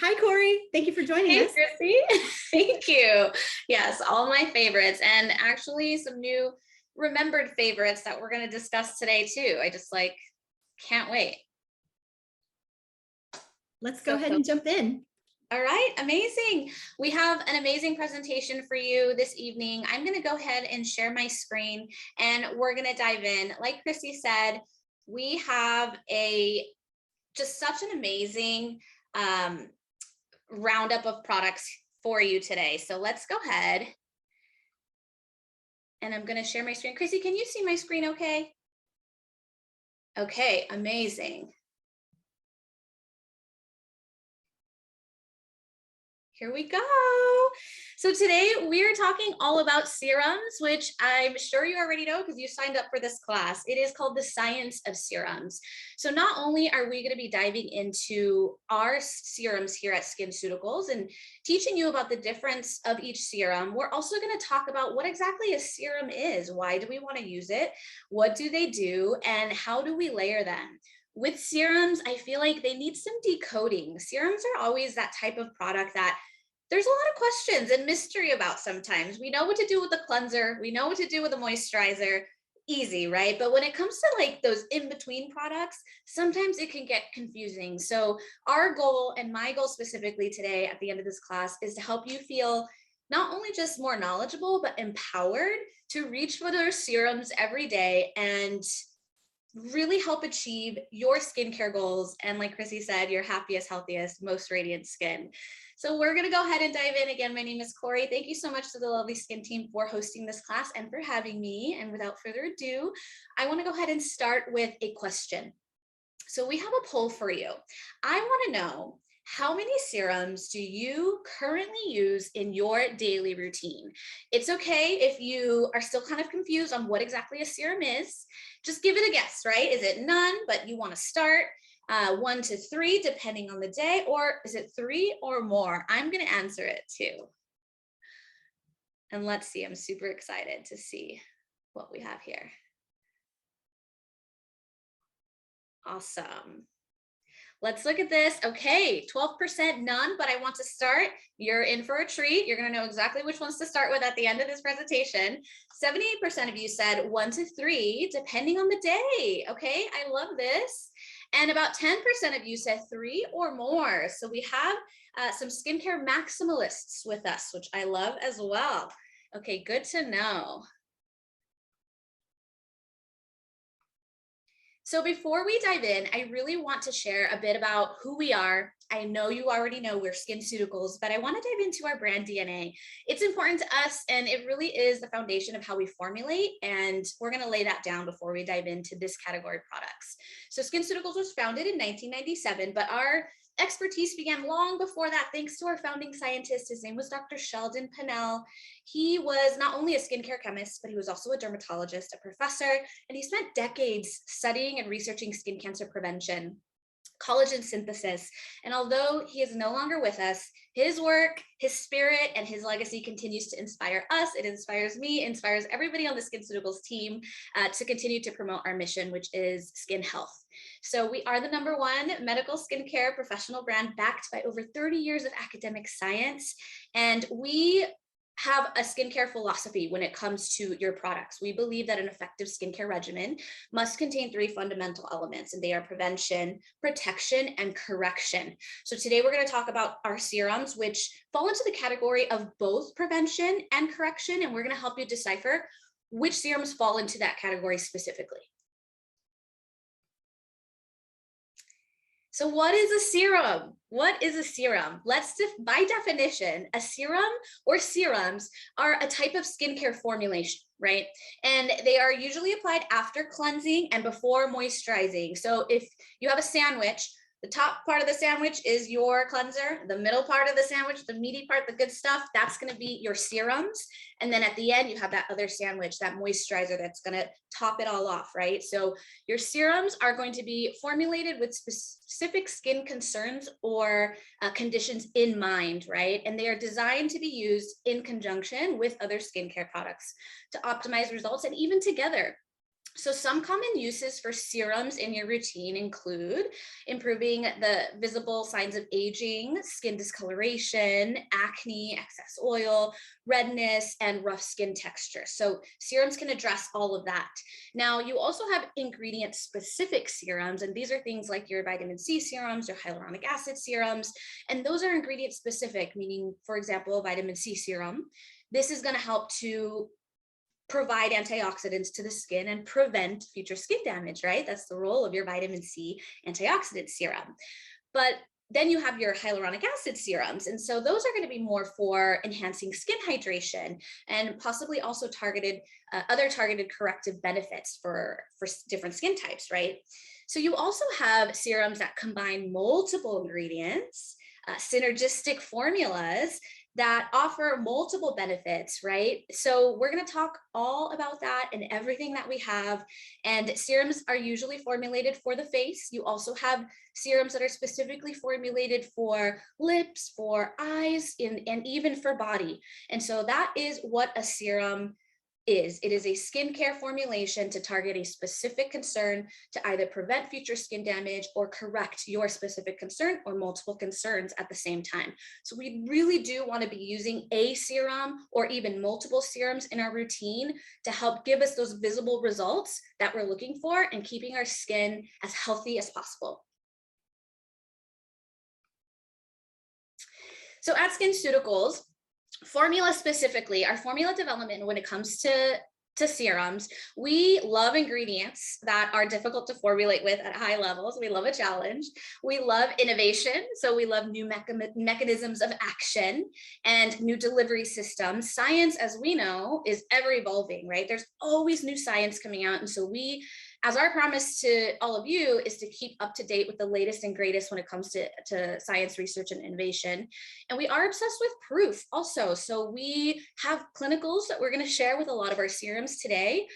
Hi, Cori. Thank you for joining us. Chrissy. Thank you. Yes, all my favorites, and actually some new remembered favorites that we're going to discuss today too. I just can't wait. Let's go ahead and jump in. All right, amazing. We have an amazing presentation for you this evening. I'm going to go ahead and share my screen and we're going to dive in. Like Chrissy said, we have just such an amazing roundup of products for you today. So let's go ahead. And I'm going to share my screen. Chrissy, can you see my screen okay? Okay, amazing. Here we go. So today we're talking all about serums, which I'm sure you already know because you signed up for this class. It is called the Science of Serums. So not only are we going to be diving into our serums here at SkinCeuticals and teaching you about the difference of each serum, we're also going to talk about what exactly a serum is. Why do we want to use it? What do they do? And how do we layer them? With serums, I feel like they need some decoding. Serums are always that type of product that there's a lot of questions and mystery about sometimes. We know what to do with the cleanser. We know what to do with the moisturizer. Easy, right? But when it comes to those in-between products, sometimes it can get confusing. So our goal, and my goal specifically today at the end of this class, is to help you feel not only just more knowledgeable, but empowered to reach for those serums every day and really help achieve your skincare goals. And like Chrissy said, your happiest, healthiest, most radiant skin. So we're going to go ahead and dive in. Again, my name is Cori. Thank you so much to the LovelySkin team for hosting this class and for having me. And without further ado, I want to go ahead and start with a question. So we have a poll for you. I want to know, how many serums do you currently use in your daily routine? It's okay if you are still kind of confused on what exactly a serum is. Just give it a guess, right? Is it none, but you want to start? 1 to 3, depending on the day, or is it 3 or more? I'm going to answer it too. And let's see, I'm super excited to see what we have here. Awesome. Let's look at this. Okay, 12% none, but I want to start. You're in for a treat. You're going to know exactly which ones to start with at the end of this presentation. 78% of you said 1 to 3, depending on the day. Okay, I love this. And about 10% of you said 3 or more. So we have some skincare maximalists with us, which I love as well. Okay, good to know. So before we dive in, I really want to share a bit about who we are. I know you already know we're SkinCeuticals, but I want to dive into our brand DNA. It's important to us, and it really is the foundation of how we formulate, and we're going to lay that down before we dive into this category of products. So SkinCeuticals was founded in 1997, but our expertise began long before that, thanks to our founding scientist. His name was Dr. Sheldon Pennell. He was not only a skincare chemist, but he was also a dermatologist, a professor, and he spent decades studying and researching skin cancer prevention, collagen synthesis. And although he is no longer with us, his work, his spirit, and his legacy continues to inspire us. It inspires me, inspires everybody on the SkinCeuticals team to continue to promote our mission, which is skin health. So we are the #1 medical skincare professional brand backed by over 30 years of academic science. And we have a skincare philosophy when it comes to your products. We believe that an effective skincare regimen must contain 3 fundamental elements, and they are prevention, protection, and correction. So today we're going to talk about our serums, which fall into the category of both prevention and correction, and we're going to help you decipher which serums fall into that category specifically. So what is a serum? What is a serum? By definition, a serum or serums are a type of skincare formulation, right? And they are usually applied after cleansing and before moisturizing. So if you have a sandwich, the top part of the sandwich is your cleanser. The middle part of the sandwich, the meaty part, the good stuff, that's going to be your serums. And then at the end, you have that other sandwich, that moisturizer that's going to top it all off, right? So your serums are going to be formulated with specific skin concerns or conditions in mind, right? And they are designed to be used in conjunction with other skincare products to optimize results and even together. So some common uses for serums in your routine include improving the visible signs of aging, skin discoloration, acne, excess oil, redness, and rough skin texture. So serums can address all of that. Now, you also have ingredient-specific serums, and these are things like your vitamin C serums or hyaluronic acid serums, and those are ingredient-specific, meaning, for example, vitamin C serum. This is going to help to provide antioxidants to the skin and prevent future skin damage, right? That's the role of your vitamin C antioxidant serum. But then you have your hyaluronic acid serums. And so those are going to be more for enhancing skin hydration and possibly also targeted, other targeted corrective benefits for different skin types, right? So you also have serums that combine multiple ingredients, synergistic formulas that offer multiple benefits, right? So we're going to talk all about that and everything that we have. And serums are usually formulated for the face. You also have serums that are specifically formulated for lips, for eyes, and even for body. And so that is what a serum is. It is a skincare formulation to target a specific concern to either prevent future skin damage or correct your specific concern or multiple concerns at the same time. So we really do want to be using a serum or even multiple serums in our routine to help give us those visible results that we're looking for and keeping our skin as healthy as possible. So at SkinCeuticals, formula specifically, our formula development when it comes to serums, we love ingredients that are difficult to formulate with at high levels. We love a challenge. We love innovation. So we love new mechanisms of action and new delivery systems. Science, as we know, is ever evolving, right? There's always new science coming out. And so we, as our promise to all of you, is to keep up to date with the latest and greatest when it comes to science, research, and innovation. And we are obsessed with proof also. So we have clinicals that we're going to share with a lot of our serums today,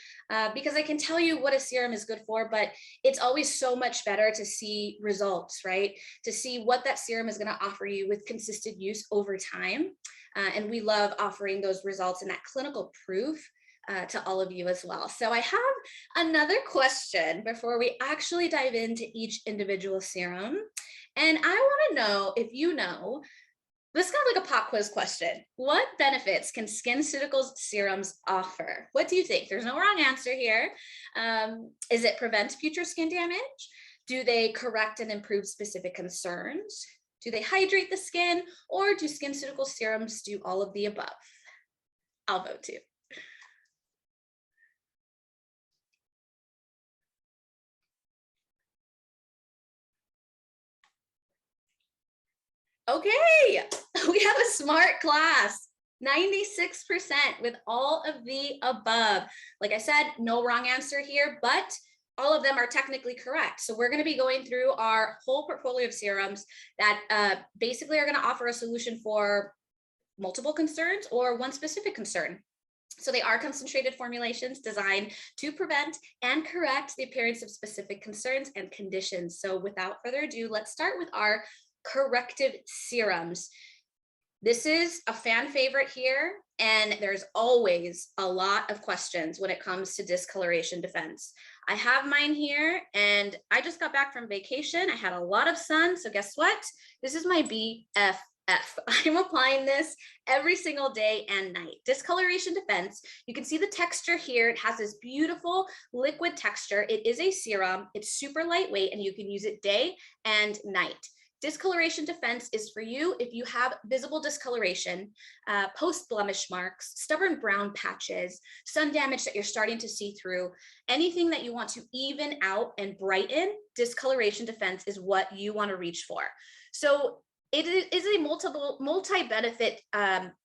because I can tell you what a serum is good for, but it's always so much better to see results, right? To see what that serum is going to offer you with consistent use over time. And we love offering those results and that clinical proof to all of you as well. So I have another question before we actually dive into each individual serum. And I want to know if you know, this is kind of like a pop quiz question. What benefits can SkinCeuticals serums offer? What do you think? There's no wrong answer here. Is it prevent future skin damage? Do they correct and improve specific concerns? Do they hydrate the skin? Or do SkinCeuticals serums do all of the above? I'll vote too. Okay, we have a smart class, 96% with all of the above. Like I said, no wrong answer here, but all of them are technically correct. So we're going to be going through our whole portfolio of serums that basically are going to offer a solution for multiple concerns or one specific concern. So they are concentrated formulations designed to prevent and correct the appearance of specific concerns and conditions. So without further ado, let's start with our corrective serums. This is a fan favorite here, and there's always a lot of questions when it comes to discoloration defense. I have mine here, and I just got back from vacation. I had a lot of sun, so guess what? This is my BFF. I'm applying this every single day and night. Discoloration Defense, you can see the texture here. It has this beautiful liquid texture. It is a serum. It's super lightweight, and you can use it day and night. Discoloration Defense is for you if you have visible discoloration, post-blemish marks, stubborn brown patches, sun damage that you're starting to see through, anything that you want to even out and brighten. Discoloration Defense is what you want to reach for. So it is a multi-benefit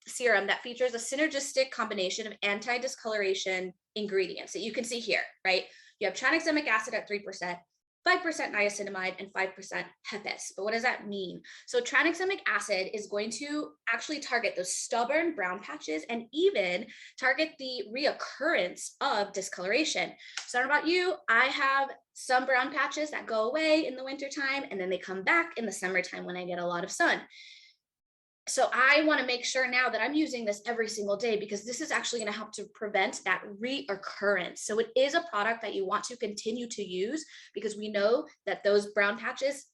serum that features a synergistic combination of anti-discoloration ingredients that you can see here, right? You have tranexamic acid at 3%, 5% niacinamide, and 5% HEPAS. But what does that mean? So tranexamic acid is going to actually target those stubborn brown patches and even target the reoccurrence of discoloration. So I don't know about you, I have some brown patches that go away in the wintertime and then they come back in the summertime when I get a lot of sun. So I want to make sure now that I'm using this every single day, because this is actually going to help to prevent that reoccurrence. So it is a product that you want to continue to use, because we know that those brown patches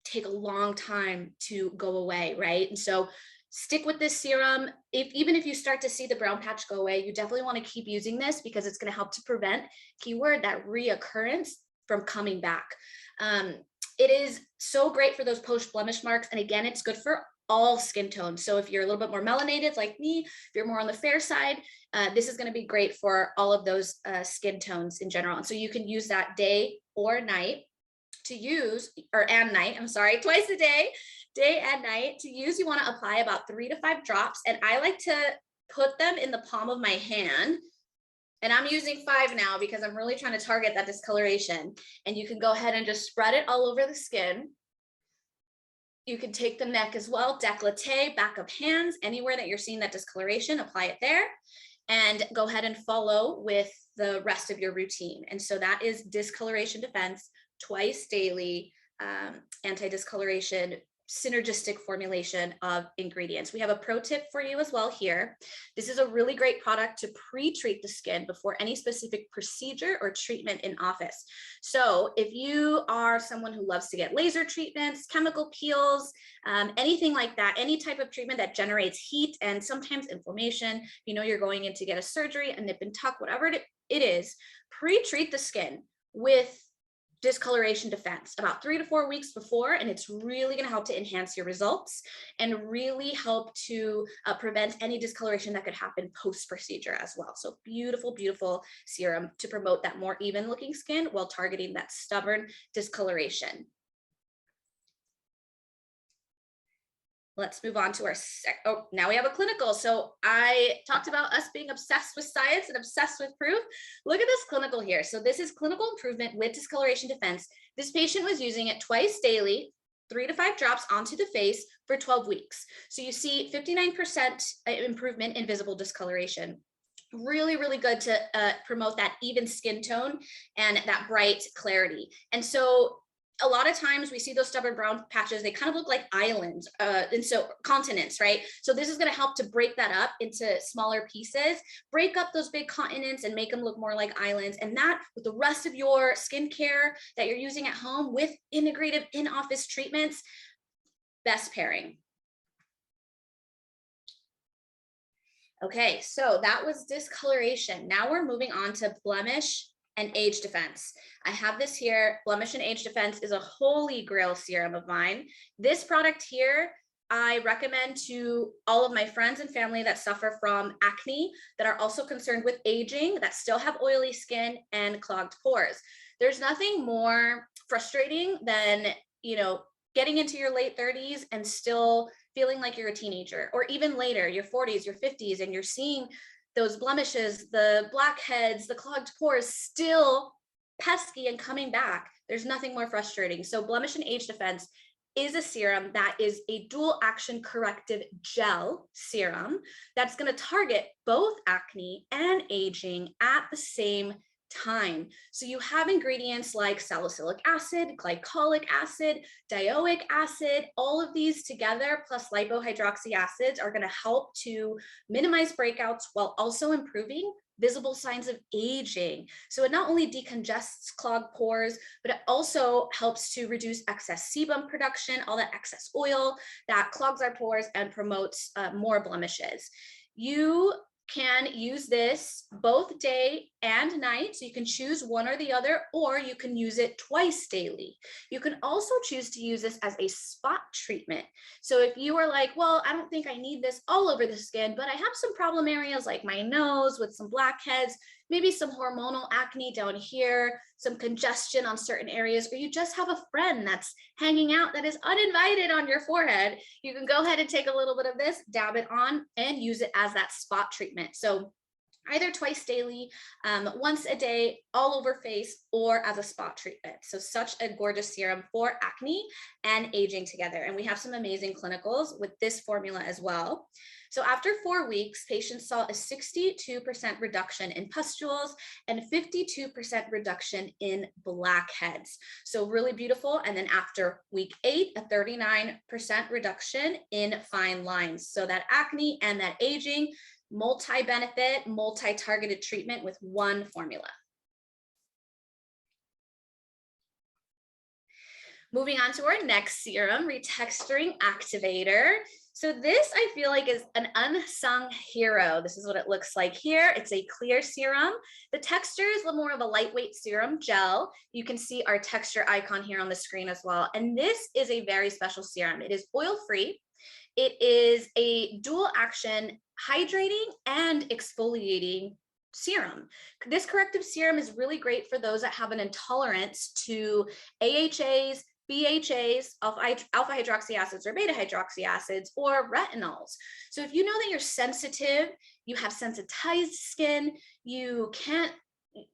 take a long time to go away, right? And so stick with this serum. Even if you start to see the brown patch go away, you definitely want to keep using this, because it's going to help to prevent, keyword, that reoccurrence from coming back. It is so great for those post blemish marks. And again, it's good for all skin tones. So if you're a little bit more melanated like me, if you're more on the fair side, this is going to be great for all of those skin tones in general. And so you can use that day or night to use, and night, I'm sorry, twice a day, day and night to use. You want to apply about 3 to 5 drops. And I like to put them in the palm of my hand. And I'm using 5 now because I'm really trying to target that discoloration. And you can go ahead and just spread it all over the skin. You can take the neck as well, décolleté, back of hands, anywhere that you're seeing that discoloration, apply it there, and go ahead and follow with the rest of your routine. And so that is Discoloration Defense, twice daily, anti-discoloration, synergistic formulation of ingredients. We have a pro tip for you as well here. This is a really great product to pre-treat the skin before any specific procedure or treatment in office. So if you are someone who loves to get laser treatments, chemical peels, anything like that, any type of treatment that generates heat and sometimes inflammation, you know you're going in to get a surgery, a nip and tuck, whatever it is, pre-treat the skin with Discoloration Defense about 3 to 4 weeks before, and it's really going to help to enhance your results and really help to prevent any discoloration that could happen post-procedure as well. So beautiful, beautiful serum to promote that more even looking skin while targeting that stubborn discoloration. Let's move on to our now we have a clinical. So I talked about us being obsessed with science and obsessed with proof. Look at this clinical here. So this is clinical improvement with Discoloration Defense. This patient was using it twice daily, 3 to 5 drops onto the face for 12 weeks. So you see 59% improvement in visible discoloration. Really, really good to promote that even skin tone and that bright clarity. And so a lot of times we see those stubborn brown patches, they kind of look like islands, and so continents, right? So this is going to help to break that up into smaller pieces, break up those big continents and make them look more like islands. And that, with the rest of your skincare that you're using at home with integrative in-office treatments, best pairing. Okay, so that was discoloration. Now we're moving on to blemish and age defense. I have this here. Blemish and Age Defense is a holy grail serum of mine. This product here, I recommend to all of my friends and family that suffer from acne, that are also concerned with aging, that still have oily skin and clogged pores. There's nothing more frustrating than, getting into your late 30s and still feeling like you're a teenager, or even later, your 40s, your 50s, and you're seeing those blemishes, the blackheads, the clogged pores still pesky and coming back. There's nothing more frustrating. So Blemish and Age Defense is a serum that is a dual action corrective gel serum that's going to target both acne and aging at the same time. So you have ingredients like salicylic acid, glycolic acid, dioic acid, all of these together plus lipohydroxy acids are going to help to minimize breakouts while also improving visible signs of aging. So it not only decongests clogged pores, but it also helps to reduce excess sebum production, all that excess oil that clogs our pores and promotes more blemishes. You can use this both day and night. So you can choose one or the other, or you can use it twice daily. You can also choose to use this as a spot treatment. So if you are like, well, I don't think I need this all over the skin, but I have some problem areas like my nose with some blackheads, maybe some hormonal acne down here, some congestion on certain areas, or you just have a friend that's hanging out that is uninvited on your forehead, you can go ahead and take a little bit of this, dab it on, and use it as that spot treatment. So either twice daily, once a day, all over face, or as a spot treatment. So such a gorgeous serum for acne and aging together. And we have some amazing clinicals with this formula as well. So after 4 weeks, patients saw a 62% reduction in pustules and 52% reduction in blackheads. So really beautiful. And then after week 8, a 39% reduction in fine lines. So that acne and that aging, multi-benefit, multi-targeted treatment with one formula. Moving on to our next serum, Retexturing Activator. So this I feel like is an unsung hero. This is what it looks like here. It's a clear serum. The texture is a little more of a lightweight serum gel. You can see our texture icon here on the screen as well. And this is a very special serum. It is oil-free. It is a dual action hydrating and exfoliating serum. This corrective serum is really great for those that have an intolerance to AHAs, BHAs, alpha hydroxy acids or beta hydroxy acids, or retinols. So if you know that you're sensitive, you have sensitized skin, you can't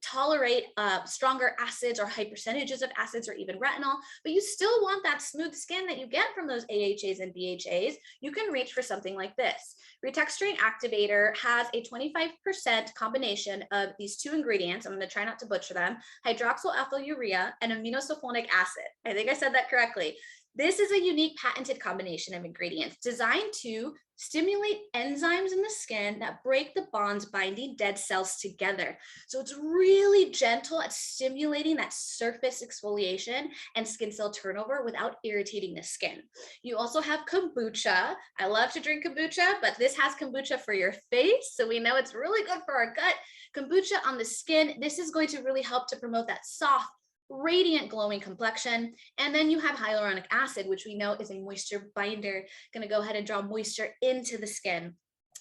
tolerate stronger acids or high percentages of acids or even retinol, but you still want that smooth skin that you get from those AHAs and BHAs, you can reach for something like this. Retexturing Activator has a 25% combination of these two ingredients. I'm going to try not to butcher them: hydroxyalpha-urea and aminosulfonic acid. I think I said that correctly. This is a unique patented combination of ingredients designed to stimulate enzymes in the skin that break the bonds binding dead cells together. So it's really gentle at stimulating that surface exfoliation and skin cell turnover without irritating the skin. You also have kombucha. I love to drink kombucha, but this has kombucha for your face. So we know it's really good for our gut. Kombucha on the skin. This is going to really help to promote that soft, radiant, glowing complexion. And then you have hyaluronic acid, which we know is a moisture binder, going to go ahead and draw moisture into the skin.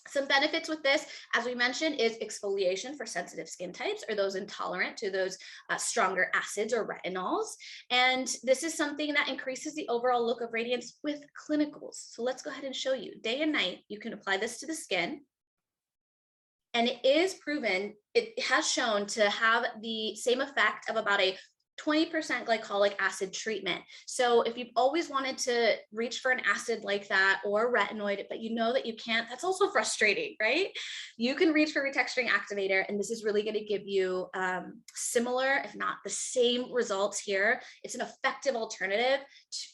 Some benefits with this, as we mentioned, is exfoliation for sensitive skin types or those intolerant to those stronger acids or retinols. And this is something that increases the overall look of radiance with clinicals. So let's go ahead and show you. Day and night, you can apply this to the skin. And it is proven, it has shown to have the same effect of about a 20% glycolic acid treatment. So if you've always wanted to reach for an acid like that or a retinoid, but you know that you can't, that's also frustrating, right? You can reach for Retexturing Activator, and this is really going to give you similar, if not the same results here. It's an effective alternative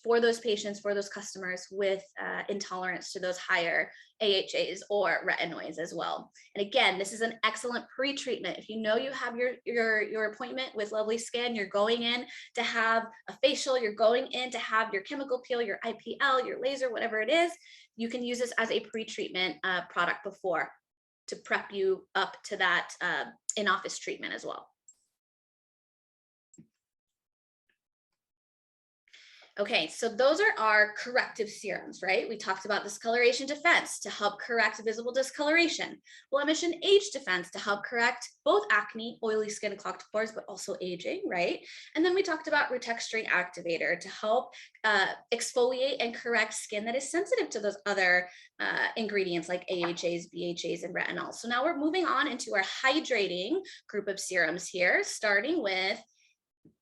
for those patients, for those customers with intolerance to those higher AHAs or retinoids as well. And again, this is an excellent pre-treatment. If you know you have your appointment with LovelySkin, you're going in to have a facial, you're going in to have your chemical peel, your IPL, your laser, whatever it is, you can use this as a pre-treatment product before to prep you up to that in-office treatment as well. Okay, so those are our corrective serums, right? We talked about Discoloration Defense to help correct visible discoloration, Blemish Age Defense to help correct both acne, oily skin, clogged pores, but also aging, right? And then we talked about Retexturing Activator to help exfoliate and correct skin that is sensitive to those other ingredients like AHAs, BHAs, and retinol. So now we're moving on into our hydrating group of serums here, starting with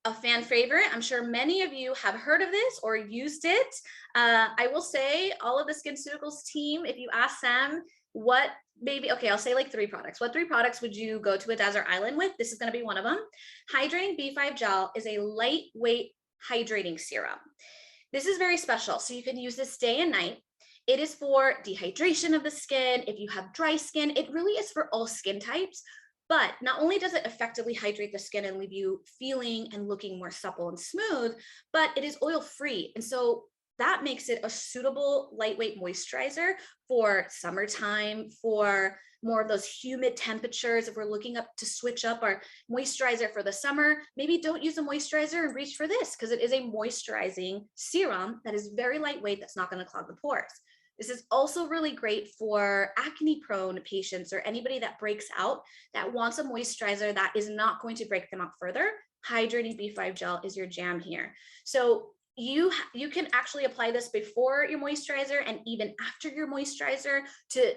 a fan favorite. I'm sure many of you have heard of this or used it. I will say all of the SkinCeuticals team, if you ask them what maybe, okay, I'll say like 3 products. What 3 products would you go to a desert island with? This is going to be one of them. Hydrating B5 Gel is a lightweight hydrating serum. This is very special. So you can use this day and night. It is for dehydration of the skin. If you have dry skin, it really is for all skin types. But not only does it effectively hydrate the skin and leave you feeling and looking more supple and smooth, but it is oil-free. And so that makes it a suitable lightweight moisturizer for summertime, for more of those humid temperatures. If we're looking up to switch up our moisturizer for the summer, maybe don't use a moisturizer and reach for this because it is a moisturizing serum that is very lightweight that's not going to clog the pores. This is also really great for acne-prone patients or anybody that breaks out that wants a moisturizer that is not going to break them out further. Hydrating B5 Gel is your jam here. So you can actually apply this before your moisturizer and even after your moisturizer to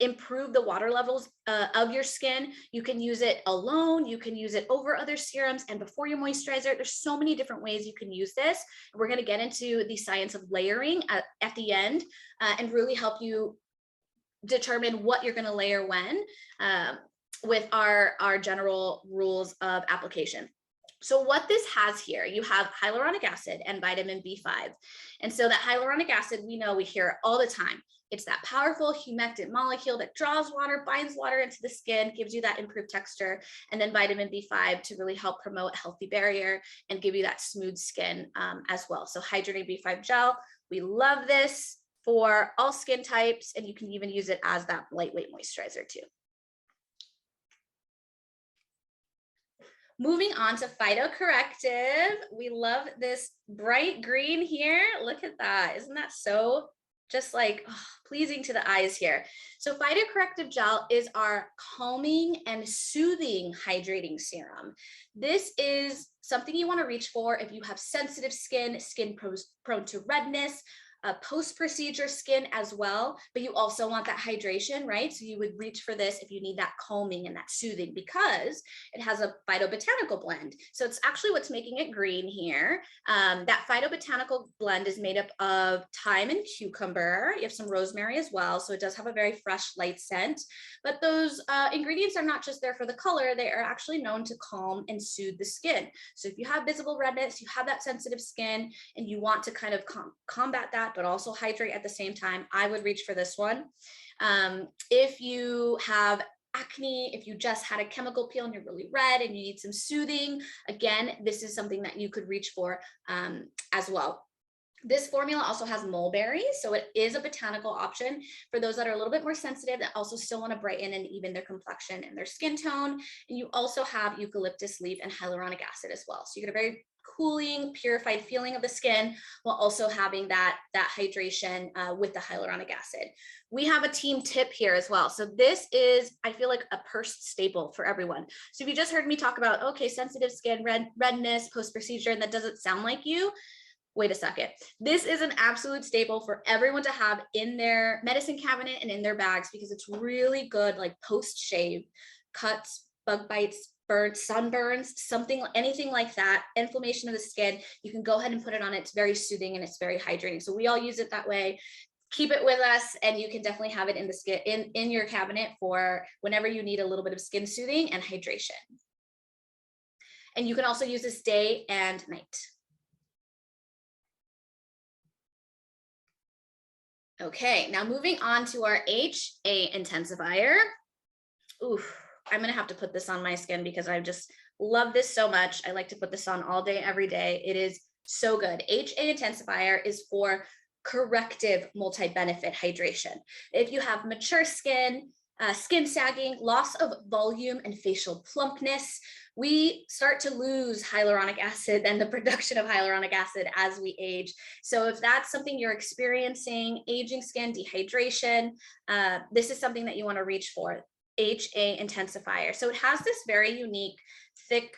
improve the water levels of your skin. You can use it alone. You can use it over other serums and before your moisturizer. There's so many different ways you can use this. We're going to get into the science of layering at the end and really help you determine what you're going to layer when with our general rules of application. So what this has here, you have hyaluronic acid and vitamin B5. And so that hyaluronic acid, we know, we hear it all the time. It's that powerful humectant molecule that draws water, binds water into the skin, gives you that improved texture, and then vitamin B5 to really help promote a healthy barrier and give you that smooth skin as well. So Hydrating B5 Gel, we love this for all skin types, and you can even use it as that lightweight moisturizer too. Moving on to Phyto Corrective. We love this bright green here. Look at that. Isn't that so just like pleasing to the eyes here? So Phyto Corrective Gel is our calming and soothing hydrating serum. This is something you want to reach for if you have sensitive skin, prone to redness, post-procedure skin as well, but you also want that hydration, right? So you would reach for this if you need that calming and that soothing because it has a phytobotanical blend. So it's actually what's making it green here. That phytobotanical blend is made up of thyme and cucumber. You have some rosemary as well. So it does have a very fresh, light scent, but those ingredients are not just there for the color. They are actually known to calm and soothe the skin. So if you have visible redness, you have that sensitive skin and you want to kind of combat that, but also hydrate at the same time, I would reach for this one. If you have acne, if you just had a chemical peel and you're really red and you need some soothing, again, this is something that you could reach for as well. This formula also has mulberry, so it is a botanical option for those that are a little bit more sensitive that also still want to brighten and even their complexion and their skin tone. And you also have eucalyptus leaf and hyaluronic acid as well. So you get a very cooling, purified feeling of the skin while also having that hydration with the hyaluronic acid. We have a team tip here as well. So this is, I feel like, a purse staple for everyone. So if you just heard me talk about, okay, sensitive skin, redness, post-procedure, and that doesn't sound like you, wait a second. This is an absolute staple for everyone to have in their medicine cabinet and in their bags because it's really good, like post-shave, cuts, bug bites, burns, sunburns, anything like that, inflammation of the skin. You can go ahead and put it on. It's very soothing and it's very hydrating. So we all use it that way. Keep it with us, and you can definitely have it in the skin in your cabinet for whenever you need a little bit of skin soothing and hydration. And you can also use this day and night. Okay, now moving on to our HA intensifier. Oof, I'm gonna have to put this on my skin because I just love this so much. I like to put this on all day, every day. It is so good. HA intensifier is for corrective multi-benefit hydration. If you have mature skin, skin sagging, loss of volume and facial plumpness, we start to lose hyaluronic acid and the production of hyaluronic acid as we age. So if that's something you're experiencing, aging skin, dehydration, this is something that you want to reach for, HA intensifier. So it has this very unique, thick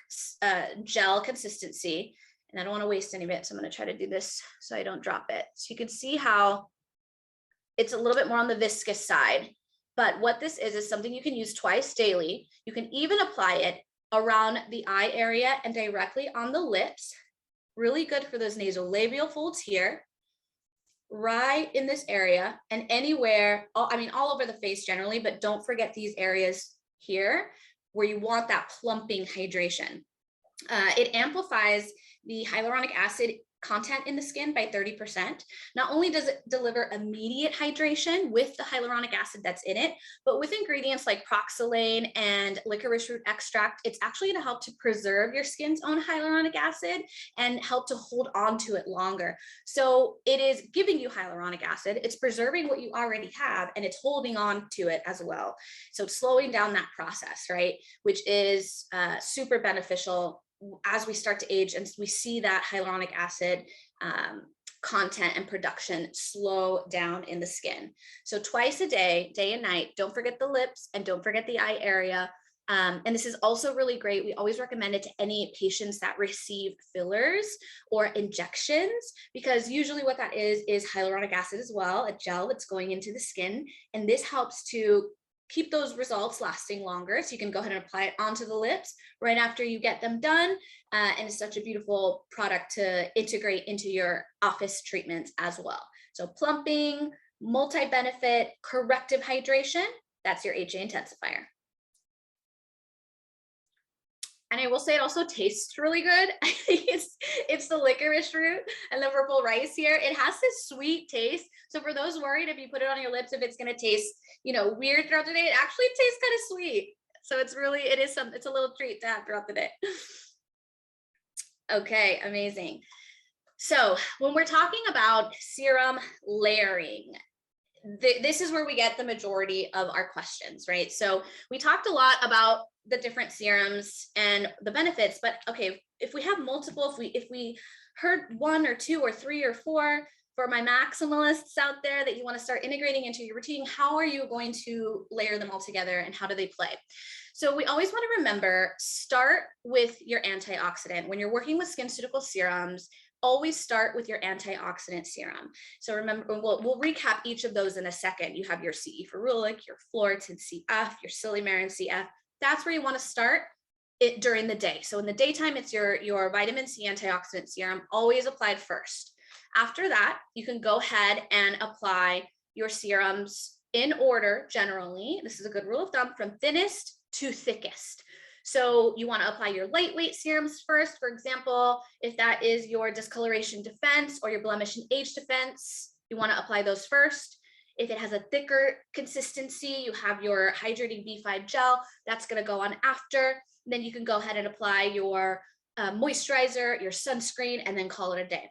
gel consistency, and I don't want to waste any of it, so I'm going to try to do this so I don't drop it. So you can see how it's a little bit more on the viscous side, but what this is something you can use twice daily. You can even apply it around the eye area and directly on the lips. Really good for those nasolabial folds here, right in this area, and anywhere, all over the face generally, but don't forget these areas here where you want that plumping hydration. It amplifies the hyaluronic acid content in the skin by 30%. Not only does it deliver immediate hydration with the hyaluronic acid that's in it, but with ingredients like proxylane and licorice root extract, it's actually going to help to preserve your skin's own hyaluronic acid and help to hold on to it longer. So it is giving you hyaluronic acid, it's preserving what you already have, and it's holding on to it as well. So slowing down that process, right? Which is super beneficial as we start to age and we see that hyaluronic acid content and production slow down in the skin. So twice a day, day and night, don't forget the lips and don't forget the eye area. And this is also really great. We always recommend it to any patients that receive fillers or injections, because usually what that is hyaluronic acid as well, a gel that's going into the skin. And this helps to keep those results lasting longer. So you can go ahead and apply it onto the lips right after you get them done. And it's such a beautiful product to integrate into your office treatments as well. So plumping, multi-benefit, corrective hydration, that's your HA intensifier. And I will say it also tastes really good. I think it's the licorice root and the purple rice here. It has this sweet taste. So for those worried, if you put it on your lips, if it's going to taste, weird throughout the day, it actually tastes kind of sweet. So it's a little treat to have throughout the day. Okay, amazing. So when we're talking about serum layering, this is where we get the majority of our questions, right? So we talked a lot about the different serums and the benefits, but okay, if we have multiple, if we heard 1 or 2 or 3 or 4, for my maximalists out there that you want to start integrating into your routine, how are you going to layer them all together and how do they play? So we always want to remember, start with your antioxidant. When you're working with SkinCeuticals serums, always start with your antioxidant serum. So remember, we'll recap each of those in a second. You have your CE ferulic, your Floritin CF, your Silymarin CF. That's where you want to start it during the day. So in the daytime, it's your vitamin C antioxidant serum, always applied first. After that, you can go ahead and apply your serums in order, generally. This is a good rule of thumb, from thinnest to thickest. So you want to apply your lightweight serums first. For example, if that is your Discoloration Defense or your Blemish Age Defense, you want to apply those first. If it has a thicker consistency, you have your Hydrating B5 Gel, that's going to go on after. Then you can go ahead and apply your moisturizer, your sunscreen, and then call it a day.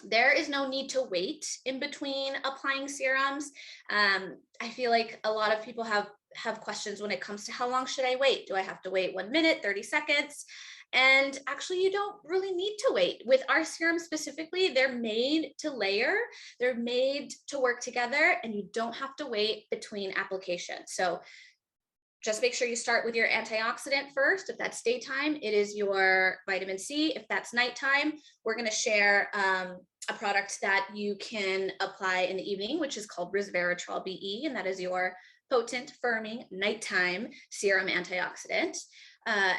There is no need to wait in between applying serums. I feel like a lot of people have questions when it comes to how long should I wait? Do I have to wait 1 minute, 30 seconds? And actually, you don't really need to wait. With our serums specifically, they're made to layer, they're made to work together, and you don't have to wait between applications. So just make sure you start with your antioxidant first. If that's daytime, it is your vitamin C. If that's nighttime, we're going to share a product that you can apply in the evening, which is called Resveratrol B E, and that is your potent, firming, nighttime serum antioxidant.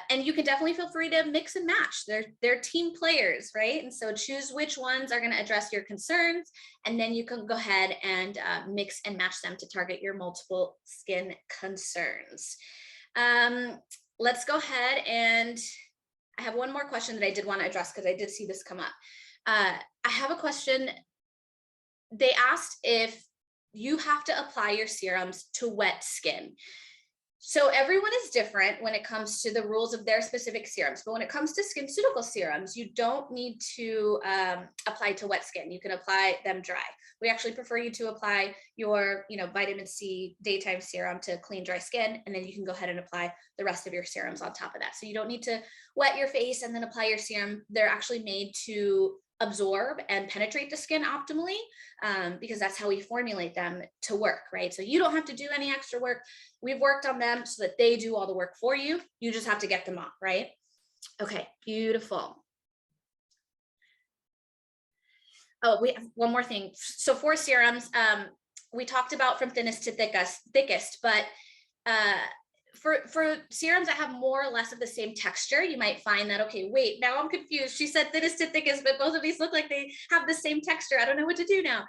And you can definitely feel free to mix and match. They're team players, right? And so choose which ones are going to address your concerns, and then you can go ahead and mix and match them to target your multiple skin concerns. Let's go ahead, and I have one more question that I did want to address because I did see this come up. I have a question. They asked if you have to apply your serums to wet skin. So everyone is different when it comes to the rules of their specific serums. But when it comes to SkinCeuticals serums, you don't need to apply to wet skin. You can apply them dry. We actually prefer you to apply your vitamin C daytime serum to clean, dry skin, and then you can go ahead and apply the rest of your serums on top of that. So you don't need to wet your face and then apply your serum. They're actually made to absorb and penetrate the skin optimally, because that's how we formulate them to work, right? So you don't have to do any extra work. We've worked on them so that they do all the work for you. You just have to get them off, right? Okay, beautiful. Oh, we have one more thing. So for serums, we talked about from thinnest to thickest, but for serums that have more or less of the same texture, you might find that, okay, wait, now I'm confused. She said thinnest to thickest, but both of these look like they have the same texture. I don't know what to do now.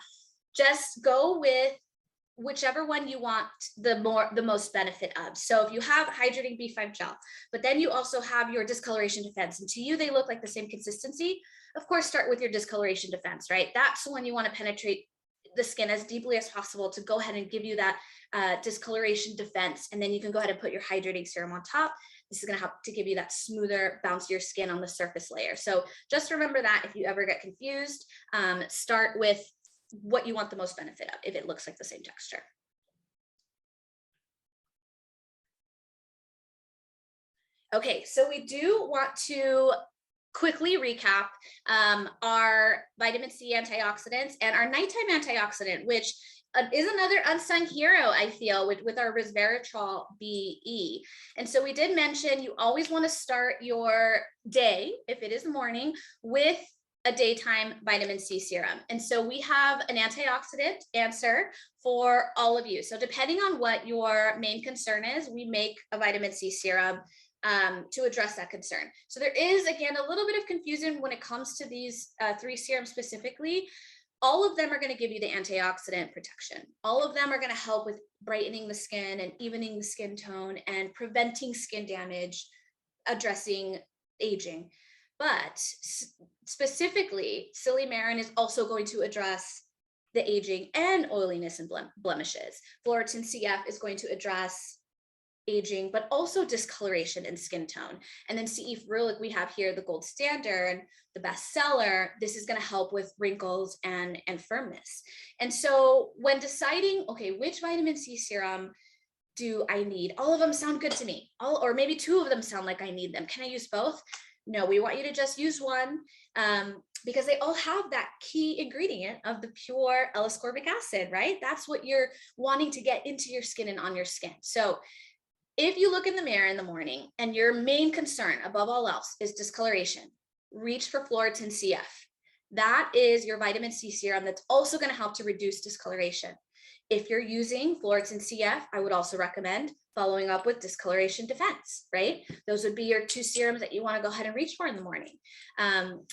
Just go with whichever one you want the most benefit of. So if you have Hydrating B5 Gel, but then you also have your Discoloration Defense, and to you they look like the same consistency, of course, start with your Discoloration Defense, right? That's the one you want to penetrate the skin as deeply as possible to go ahead and give you that discoloration defense. And then you can go ahead and put your hydrating serum on top. This is going to help to give you that smoother, bouncier skin on the surface layer. So just remember that if you ever get confused, start with what you want the most benefit of if it looks like the same texture. Okay, so we do want to quickly recap our vitamin C antioxidants and our nighttime antioxidant, which is another unsung hero, I feel, with our Resveratrol B E. And so we did mention you always want to start your day, if it is morning, with a daytime vitamin C serum. And so we have an antioxidant answer for all of you. So depending on what your main concern is, we make a vitamin C serum to address that concern. So there is, again, a little bit of confusion when it comes to these 3 serums specifically. All of them are going to give you the antioxidant protection. All of them are going to help with brightening the skin and evening the skin tone and preventing skin damage, addressing aging. But specifically, Silymarin is also going to address the aging and oiliness and blemishes. Floritin CF is going to address aging, but also discoloration and skin tone. And then CE Ferulic, we have here the gold standard and the bestseller. This is going to help with wrinkles and firmness. And so when deciding, okay, which vitamin C serum do I need? All of them sound good to me. Or maybe 2 of them sound like I need them. Can I use both? No, we want you to just use one because they all have that key ingredient of the pure L-ascorbic acid, right? That's what you're wanting to get into your skin and on your skin. So if you look in the mirror in the morning and your main concern above all else is discoloration, reach for Floritin CF. That is your vitamin C serum that's also going to help to reduce discoloration. If you're using Floritin CF, I would also recommend following up with Discoloration Defense, right? Those would be your 2 serums that you want to go ahead and reach for in the morning.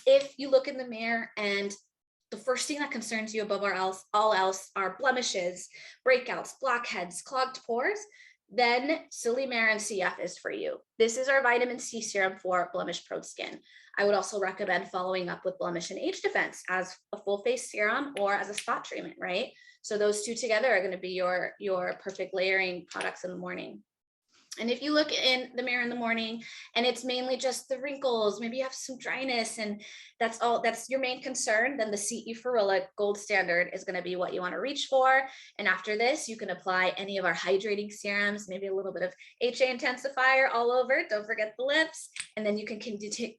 If you look in the mirror and the first thing that concerns you above all else are blemishes, breakouts, blackheads, clogged pores, then Silymarin CF is for you. This is our vitamin C serum for blemish prone skin. I would also recommend following up with Blemish and Age Defense as a full face serum or as a spot treatment, right? So those 2 together are going to be your perfect layering products in the morning. And if you look in the mirror in the morning and it's mainly just the wrinkles, maybe you have some dryness and that's your main concern, then the CE Ferulic gold standard is going to be what you want to reach for. And after this, you can apply any of our hydrating serums, maybe a little bit of HA intensifier all over. Don't forget the lips. And then you can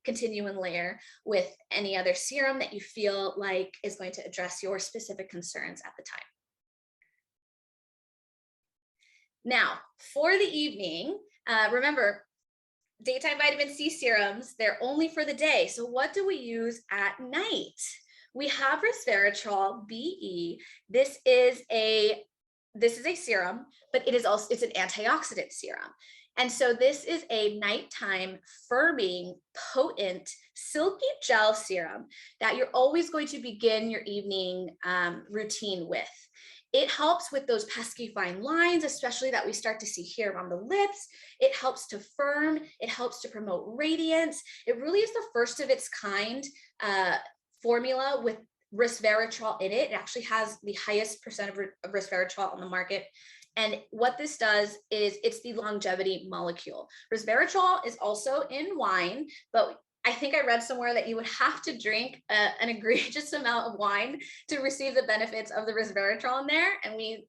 continue and layer with any other serum that you feel like is going to address your specific concerns at the time. Now, for the evening, remember, daytime vitamin C serums, they're only for the day. So what do we use at night? We have Resveratrol B E. This is a serum, but it's an antioxidant serum. And so this is a nighttime firming, potent, silky gel serum that you're always going to begin your evening routine with. It helps with those pesky fine lines, especially that we start to see here on the lips. It helps to firm. It helps to promote radiance. It really is the first of its kind formula with resveratrol in it. It actually has the highest percent of resveratrol on the market. And what this does is it's the longevity molecule. Resveratrol is also in wine, but I think I read somewhere that you would have to drink an egregious amount of wine to receive the benefits of the resveratrol in there. And we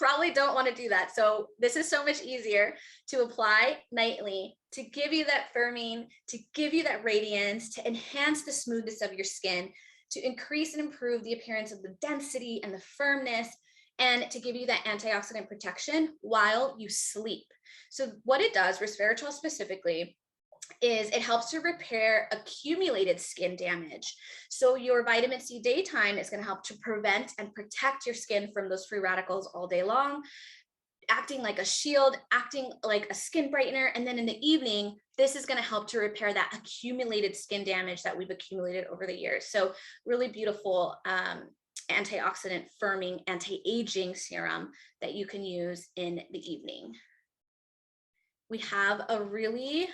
probably don't want to do that. So this is so much easier to apply nightly to give you that firming, to give you that radiance, to enhance the smoothness of your skin, to increase and improve the appearance of the density and the firmness, and to give you that antioxidant protection while you sleep. So what it does, resveratrol specifically, is it helps to repair accumulated skin damage. So your vitamin C daytime is going to help to prevent and protect your skin from those free radicals all day long, acting like a shield, acting like a skin brightener. And then in the evening, this is going to help to repair that accumulated skin damage that we've accumulated over the years. So really beautiful antioxidant firming, anti-aging serum that you can use in the evening. We have a really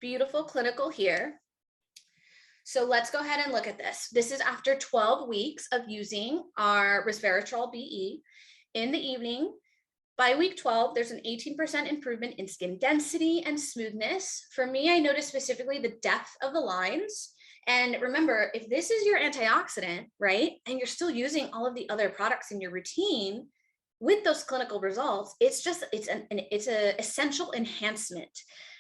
beautiful clinical here. So let's go ahead and look at this. This is after 12 weeks of using our Resveratrol B E in the evening. By week 12, there's an 18% improvement in skin density and smoothness. For me, I noticed specifically the depth of the lines. And remember, if this is your antioxidant, right, and you're still using all of the other products in your routine with those clinical results, it's an essential enhancement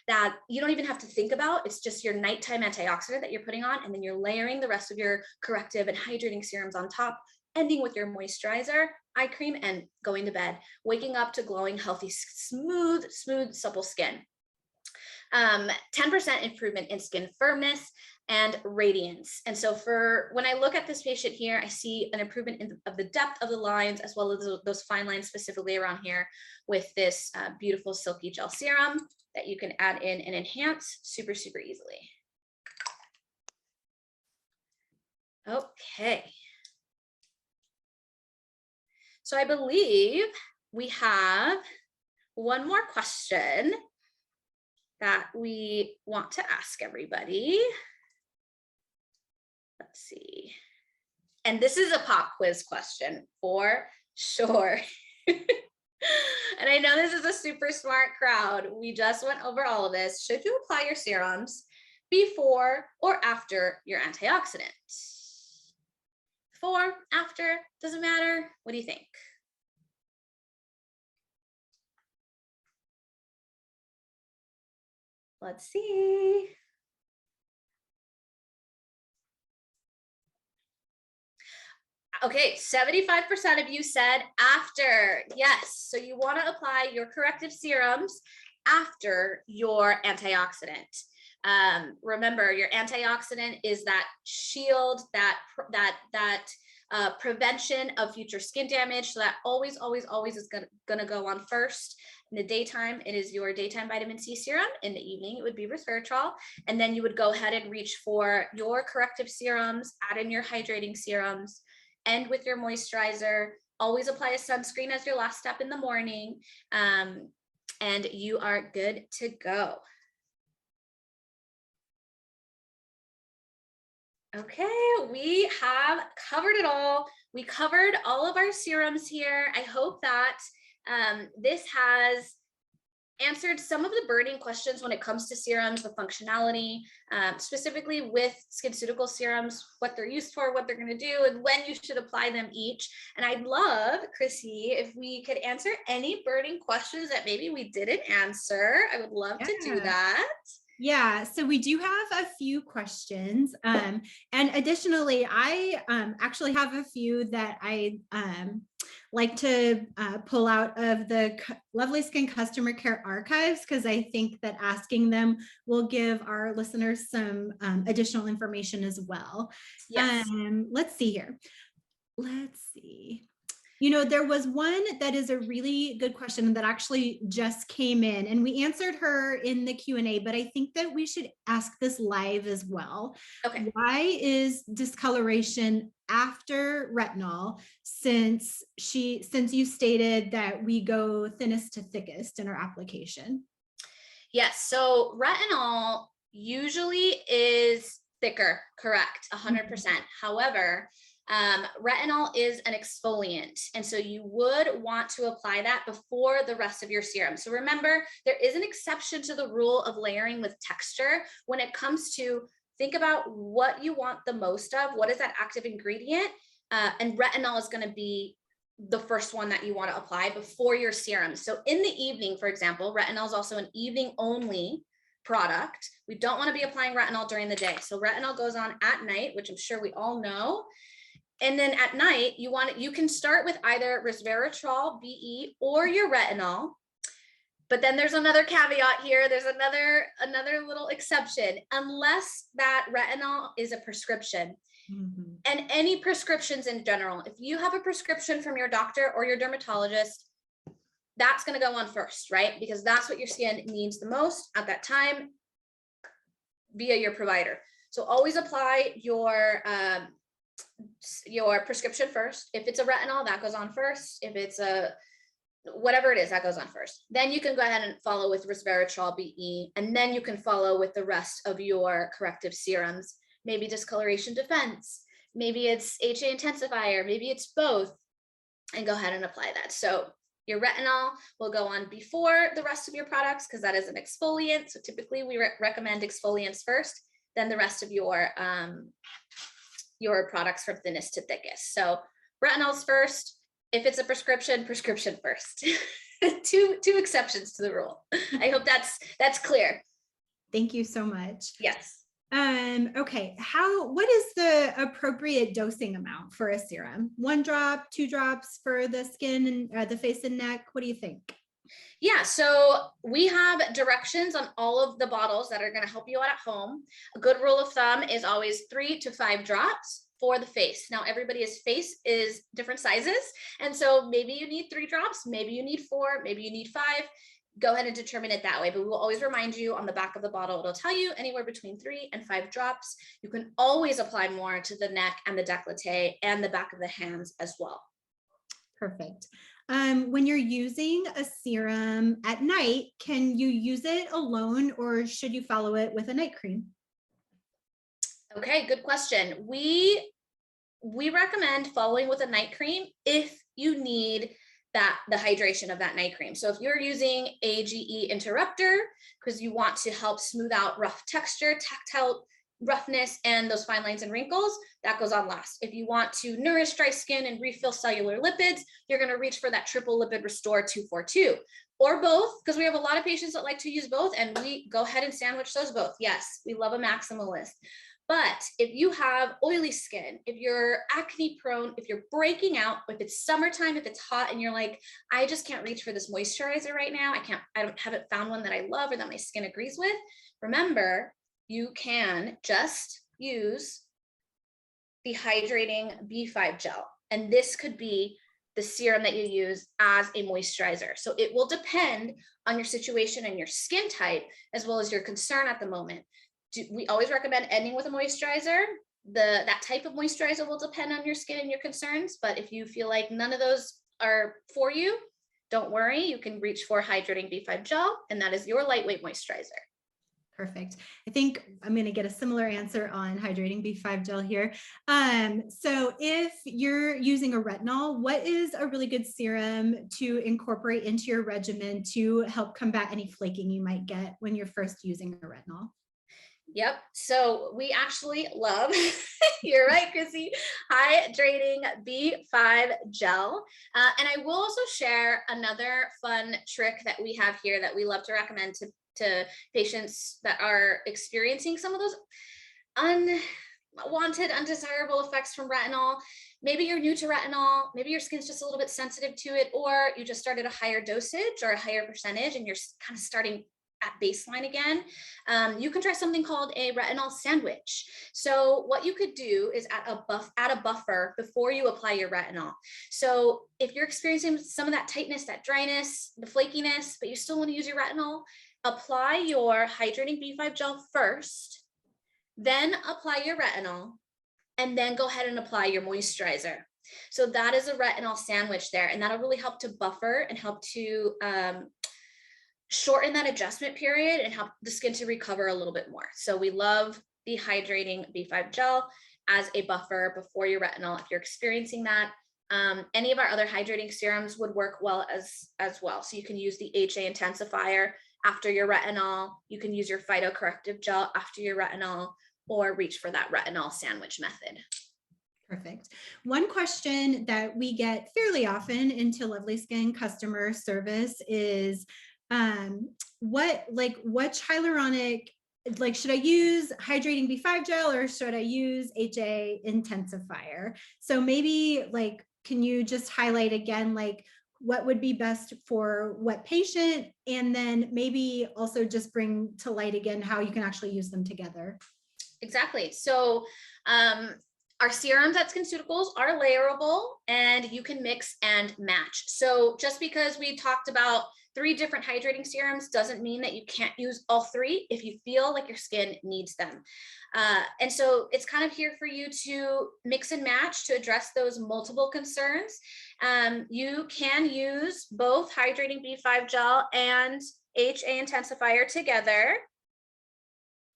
that you don't even have to think about. It's just your nighttime antioxidant that you're putting on, and then you're layering the rest of your corrective and hydrating serums on top ending with your moisturizer, eye cream, and going to bed, waking up to glowing, healthy, smooth, supple skin. 10% improvement in skin firmness and radiance. And so for when I look at this patient here, I see an improvement of the depth of the lines, as well as those fine lines specifically around here with this beautiful silky gel serum that you can add in and enhance super, super easily. Okay. So I believe we have one more question that we want to ask everybody. Let's see. And this is a pop quiz question for sure. And I know this is a super smart crowd. We just went over all of this. Should you apply your serums before or after your antioxidants? Before, after, doesn't matter. What do you think? Let's see. Okay, 75% of you said after. Yes, so you want to apply your corrective serums after your antioxidant. Remember, your antioxidant is that shield, that prevention of future skin damage. So that always is gonna go on first. In the daytime, it is your daytime vitamin C serum. In the evening, it would be resveratrol. And then you would go ahead and reach for your corrective serums, add in your hydrating serums, end with your moisturizer. Always apply a sunscreen as your last step in the morning. And you are good to go. Okay, we have covered it all. We covered all of our serums here. I hope that this has answered some of the burning questions when it comes to serums, the functionality, specifically with SkinCeuticals serums, what they're used for, what they're going to do, and when you should apply them each. And I'd love, Chrissy, if we could answer any burning questions that maybe we didn't answer. I would love to do that. Yeah, so we do have a few questions. And additionally, I actually have a few that I like to pull out of the LovelySkin customer care archives, because I think that asking them will give our listeners some additional information as well. Yes. Let's see here. Let's see. You know, there was one that is a really good question that actually just came in, and we answered her in the Q&A, but I think that we should ask this live as well. Okay. Why is discoloration after retinol, since you stated that we go thinnest to thickest in our application? Yes, so retinol usually is thicker, correct, 100%. However, retinol is an exfoliant, and so you would want to apply that before the rest of your serum. So remember, there is an exception to the rule of layering with texture when it comes to think about what you want the most of, what is that active ingredient, and retinol is going to be the first one that you want to apply before your serum. So in the evening, for example, retinol is also an evening only product. We don't want to be applying retinol during the day. So retinol goes on at night, which I'm sure we all know. And then at night, you can start with either Resveratrol B E or your retinol. But then there's another caveat here. There's another little exception, unless that retinol is a prescription. Mm-hmm. And any prescriptions in general, if you have a prescription from your doctor or your dermatologist, that's going to go on first, right? Because that's what your skin needs the most at that time via your provider. So always apply your prescription first. If it's a retinol, that goes on first. If it's a whatever it is, that goes on first. Then you can go ahead and follow with Resveratrol B E, and then you can follow with the rest of your corrective serums. Maybe Discoloration Defense, maybe it's HA Intensifier, maybe it's both, and go ahead and apply that. So your retinol will go on before the rest of your products because that is an exfoliant. So typically we recommend exfoliants first, then the rest of your products from thinnest to thickest. So retinols first. If it's a prescription first. two exceptions to the rule. I hope that's clear. Thank you so much. Yes. Okay, what is the appropriate dosing amount for a serum? 1 drop, 2 drops for the skin and the face and neck? What do you think? Yeah, so we have directions on all of the bottles that are going to help you out at home. A good rule of thumb is always 3 to 5 drops for the face. Now, everybody's face is different sizes. And so maybe you need 3 drops, maybe you need 4, maybe you need 5. Go ahead and determine it that way. But we will always remind you on the back of the bottle, it'll tell you anywhere between 3 and 5 drops. You can always apply more to the neck and the décolleté and the back of the hands as well. Perfect. When you're using a serum at night, can you use it alone or should you follow it with a night cream? Okay, good question. We recommend following with a night cream if you need the hydration of that night cream. So if you're using a GE interrupter because you want to help smooth out rough texture, tactile roughness, and those fine lines and wrinkles, that goes on last. If you want to nourish dry skin and refill cellular lipids, you're going to reach for that triple lipid restore 242 or both, because we have a lot of patients that like to use both, and we go ahead and sandwich those both. Yes, we love a maximalist. But if you have oily skin, if you're acne prone, if you're breaking out, if it's summertime, if it's hot and you're like, I just can't reach for this moisturizer right now, I haven't found one that I love or that my skin agrees with, remember, you can just use the Hydrating B5 Gel. And this could be the serum that you use as a moisturizer. So it will depend on your situation and your skin type, as well as your concern at the moment. We always recommend ending with a moisturizer. That type of moisturizer will depend on your skin and your concerns. But if you feel like none of those are for you, don't worry. You can reach for Hydrating B5 Gel, and that is your lightweight moisturizer. Perfect. I think I'm going to get a similar answer on Hydrating B5 Gel here. So if you're using a retinol, what is a really good serum to incorporate into your regimen to help combat any flaking you might get when you're first using a retinol? Yep. So we actually love, you're right, Chrissy, Hydrating B5 Gel. And I will also share another fun trick that we have here that we love to recommend to patients that are experiencing some of those unwanted, undesirable effects from retinol. Maybe you're new to retinol, maybe your skin's just a little bit sensitive to it, or you just started a higher dosage or a higher percentage and you're kind of starting at baseline again. You can try something called a retinol sandwich. So what you could do is add a buffer before you apply your retinol. So if you're experiencing some of that tightness, that dryness, the flakiness, but you still want to use your retinol, apply your Hydrating B5 Gel first, then apply your retinol, and then go ahead and apply your moisturizer. So that is a retinol sandwich there, and that'll really help to buffer and help to shorten that adjustment period and help the skin to recover a little bit more. So we love the Hydrating B5 Gel as a buffer before your retinol if you're experiencing that. Any of our other hydrating serums would work well as well. So you can use the HA Intensifier after your retinol. You can use your Phyto Corrective Gel after your retinol, or reach for that retinol sandwich method. Perfect. One question that we get fairly often into LovelySkin customer service is, what hyaluronic, should I use Hydrating B5 Gel or should I use HA Intensifier? So maybe can you just highlight again, what would be best for what patient, and then maybe also just bring to light again how you can actually use them together. Exactly. So our serums at SkinCeuticals are layerable and you can mix and match. So just because we talked about 3 different hydrating serums doesn't mean that you can't use all 3 if you feel like your skin needs them. And so it's kind of here for you to mix and match to address those multiple concerns. You can use both Hydrating B5 Gel and HA Intensifier together.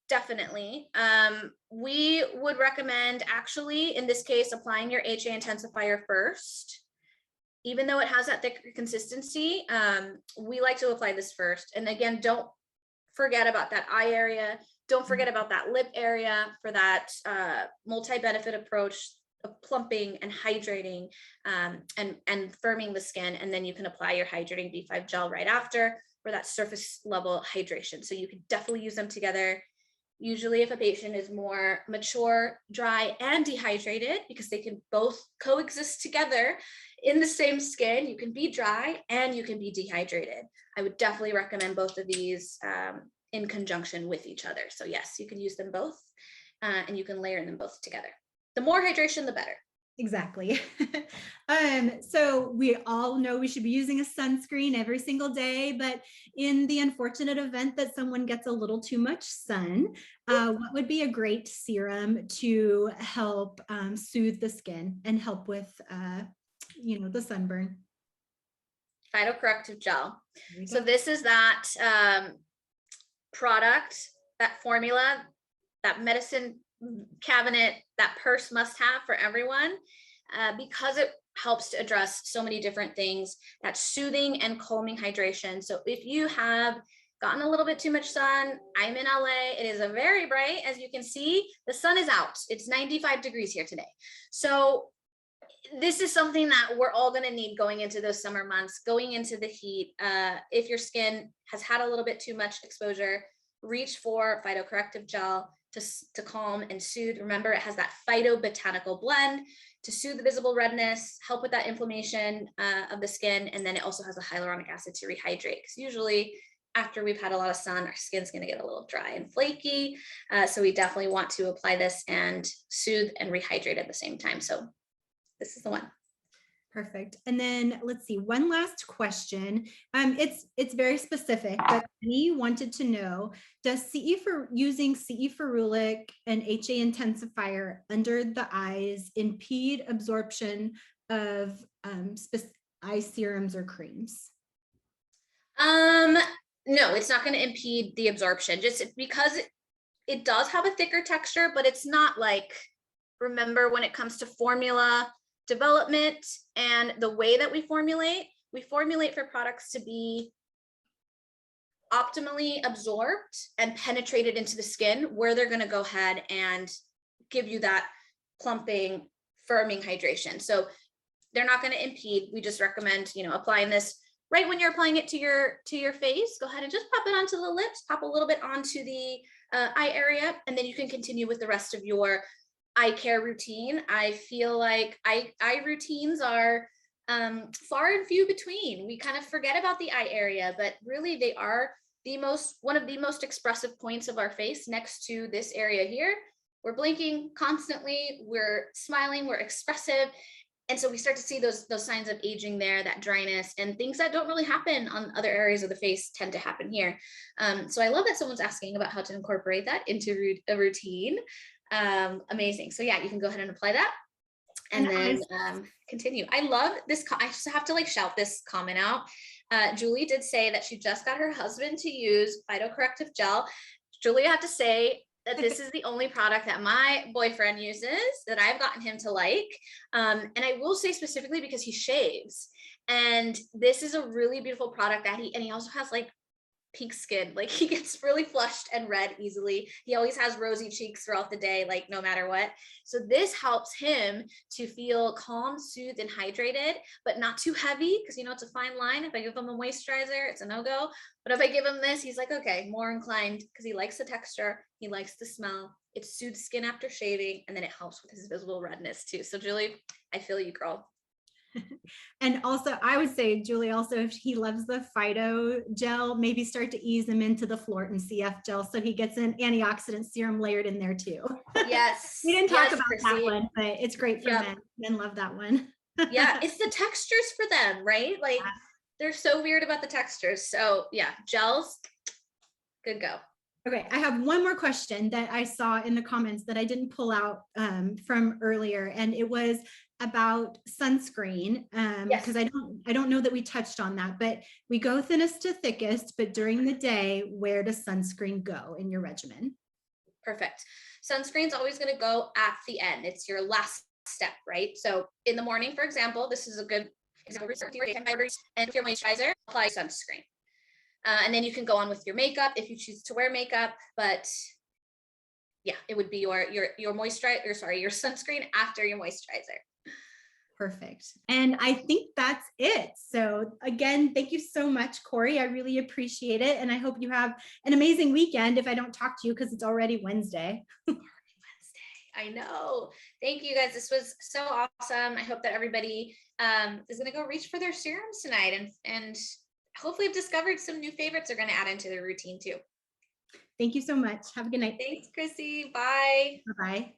Definitely. We would recommend actually, in this case, applying your HA Intensifier first. Even though it has that thicker consistency, we like to apply this first. And again, don't forget about that eye area. Don't forget about that lip area for that multi-benefit approach of plumping and hydrating and firming the skin. And then you can apply your Hydrating B5 Gel right after for that surface level hydration. So you can definitely use them together. Usually if a patient is more mature, dry, and dehydrated, because they can both coexist together in the same skin, you can be dry and you can be dehydrated. I would definitely recommend both of these in conjunction with each other. So yes, you can use them both and you can layer them both together. The more hydration, the better. Exactly. So we all know we should be using a sunscreen every single day, but in the unfortunate event that someone gets a little too much sun, what would be a great serum to help soothe the skin and help with, the sunburn? Phyto Corrective Gel. So this is that product, that formula, that medicine cabinet, that purse must have for everyone, because it helps to address so many different things. That soothing and calming hydration. So if you have gotten a little bit too much sun, I'm in LA, it is a very bright, as you can see, the sun is out. It's 95 degrees here today. So this is something that we're all going to need going into those summer months, going into the heat. If your skin has had a little bit too much exposure, reach for Phyto Corrective Gel to calm and soothe. Remember, it has that phytobotanical blend to soothe the visible redness, help with that inflammation of the skin, and then it also has a hyaluronic acid to rehydrate, because usually after we've had a lot of sun, our skin's going to get a little dry and flaky. So we definitely want to apply this and soothe and rehydrate at the same time. So this is the one. Perfect. And then let's see, one last question. It's very specific, but he wanted to know, does using CE ferulic and HA intensifier under the eyes impede absorption of eye serums or creams? No, it's not going to impede the absorption, just because it does have a thicker texture, but it's not like, remember, when it comes to formula development and the way that we formulate for products to be optimally absorbed and penetrated into the skin, where they're going to go ahead and give you that plumping, firming hydration. So they're not going to impede. We just recommend, applying this right when you're applying it to your face. Go ahead and just pop it onto the lips, pop a little bit onto the eye area, and then you can continue with the rest of your eye care routine. I feel like eye routines are far and few between. We kind of forget about the eye area, but really they are one of the most expressive points of our face, next to this area here. We're blinking constantly, we're smiling, we're expressive. And so we start to see those signs of aging there, that dryness, and things that don't really happen on other areas of the face tend to happen here. So I love that someone's asking about how to incorporate that into a routine. Amazing. So yeah, you can go ahead and apply that and then continue. I love this. I just have to shout this comment out. Julie did say that she just got her husband to use Phyto Corrective Gel. Julie, I have to say that this is the only product that my boyfriend uses that I've gotten him to like. And I will say specifically because he shaves, and this is a really beautiful product that he also has pink skin. He gets really flushed and red easily. He always has rosy cheeks throughout the day, no matter what. So this helps him to feel calm, soothed, and hydrated, but not too heavy, because it's a fine line. If I give him a moisturizer, it's a no-go. But if I give him this, he's like, okay, more inclined, because he likes the texture, he likes the smell. It soothes skin after shaving, and then it helps with his visible redness too. So Julie, I feel you, girl. And also, I would say, Julie, also, if he loves the Phyto gel, maybe start to ease him into the Flortin CF gel, so he gets an antioxidant serum layered in there too. Yes. We didn't talk about Chrissy. that one, but it's great for men. Men love that one. Yeah, it's the textures for them, right? They're so weird about the textures. So yeah, gels, good go. Okay, I have one more question that I saw in the comments that I didn't pull out from earlier, and it was about sunscreen, because I don't know that we touched on that, but we go thinnest to thickest, but during the day, where does sunscreen go in your regimen? Perfect. Sunscreen's always going to go at the end. It's your last step, right? So in the morning, for example, this is a good example. And your moisturizer, apply sunscreen. And then you can go on with your makeup if you choose to wear makeup, but yeah, it would be your sunscreen after your moisturizer. Perfect. And I think that's it. So again, thank you so much, Cori. I really appreciate it. And I hope you have an amazing weekend if I don't talk to you because it's already Wednesday. I know. Thank you guys. This was so awesome. I hope that everybody is going to go reach for their serums tonight and hopefully have discovered some new favorites they're going to add into their routine too. Thank you so much. Have a good night. Thanks, Chrissy. Bye. Bye-bye.